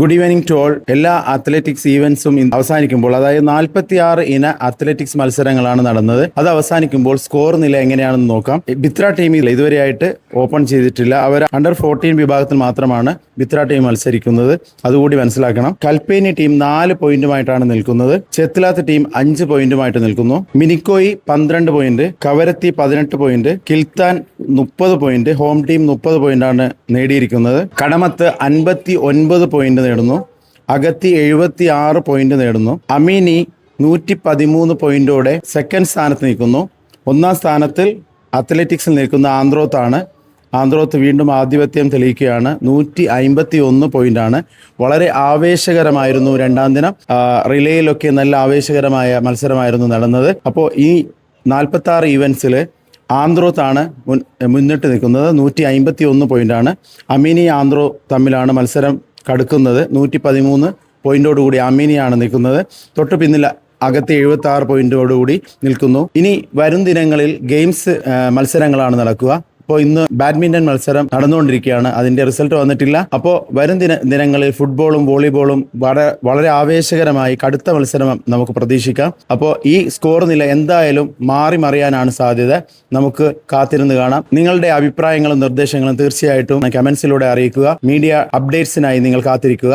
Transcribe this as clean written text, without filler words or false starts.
Good evening to all. എല്ലാ athletics ഈവൻസും അവസാനിക്കുമ്പോൾ, അതായത് 46 ഇന അത്ലറ്റിക്സ് മത്സരങ്ങളാണ് നടന്നത്. അത് അവസാനിക്കുമ്പോൾ സ്കോർ നില എങ്ങനെയാണെന്ന് നോക്കാം. ബിത്ര ടീമിൽ ഇതുവരെയായിട്ട് ഓപ്പൺ ചെയ്തിട്ടില്ല. അവർ അണ്ടർ 14 വിഭാഗത്തിൽ മാത്രമാണ് ബിത്ര ടീം മത്സരിക്കുന്നത്. അതുകൂടി മനസ്സിലാക്കണം. കൽപ്പേനി ടീം 4 പോയിന്റുമായിട്ടാണ് നിൽക്കുന്നത്. ചെത്ലാത്ത് ടീം 5 പോയിന്റുമായിട്ട് നിൽക്കുന്നു. Minicoy 12 point, Kavaratti 18 point, Kiltan 30 point, home team 30 പോയിന്റാണ് നേടിയിരിക്കുന്നത്. കടമത്ത് 59 പോയിന്റ് നേടുന്നു. അഗത്തി 76 പോയിന്റ് നേടുന്നു. അമീനി 113 പോയിന്റോടെ സെക്കൻഡ് സ്ഥാനത്ത് നിൽക്കുന്നു. ഒന്നാം സ്ഥാനത്തിൽ അത്ലറ്റിക്സിൽ നിൽക്കുന്ന ആന്ത്രോത്താണ്. ആന്ത്രോത്ത് വീണ്ടും ആധിപത്യം തെളിയിക്കുകയാണ്. 151 പോയിന്റാണ്. വളരെ ആവേശകരമായിരുന്നു രണ്ടാം ദിനം. റിലേയിലൊക്കെ നല്ല ആവേശകരമായ മത്സരമായിരുന്നു നടന്നത്. അപ്പോൾ ഈ 46 ഈവൻസിൽ ആന്ത്രോത്താണ് മുന്നിട്ട് നിൽക്കുന്നത്. 151 പോയിന്റാണ്. അമീനി ആന്ത്രോ തമ്മിലാണ് മത്സരം കടുക്കുന്നത്. 113 പോയിന്റോടുകൂടി അമീനിയാണ് നിൽക്കുന്നത്. തൊട്ട് പിന്നിൽ അകത്ത് 76 പോയിന്റോടുകൂടി നിൽക്കുന്നു. ഇനി വരും ദിനങ്ങളിൽ ഗെയിംസ് മത്സരങ്ങളാണ് നടക്കുക. അപ്പോൾ ഇന്ന് ബാഡ്മിൻ്റൺ മത്സരം നടന്നുകൊണ്ടിരിക്കുകയാണ്. അതിൻ്റെ റിസൾട്ട് വന്നിട്ടില്ല. അപ്പോൾ വരും ദിനങ്ങളിൽ ഫുട്ബോളും വോളിബോളും വളരെ ആവേശകരമായി കടുത്ത മത്സരം നമുക്ക് പ്രതീക്ഷിക്കാം. അപ്പോൾ ഈ സ്കോർ നില എന്തായാലും മറിയാനാണ് സാധ്യത. നമുക്ക് കാത്തിരുന്ന് കാണാം. നിങ്ങളുടെ അഭിപ്രായങ്ങളും നിർദ്ദേശങ്ങളും തീർച്ചയായിട്ടും കമൻസിലൂടെ അറിയിക്കുക. മീഡിയ അപ്ഡേറ്റ്സിനായി നിങ്ങൾ കാത്തിരിക്കുക.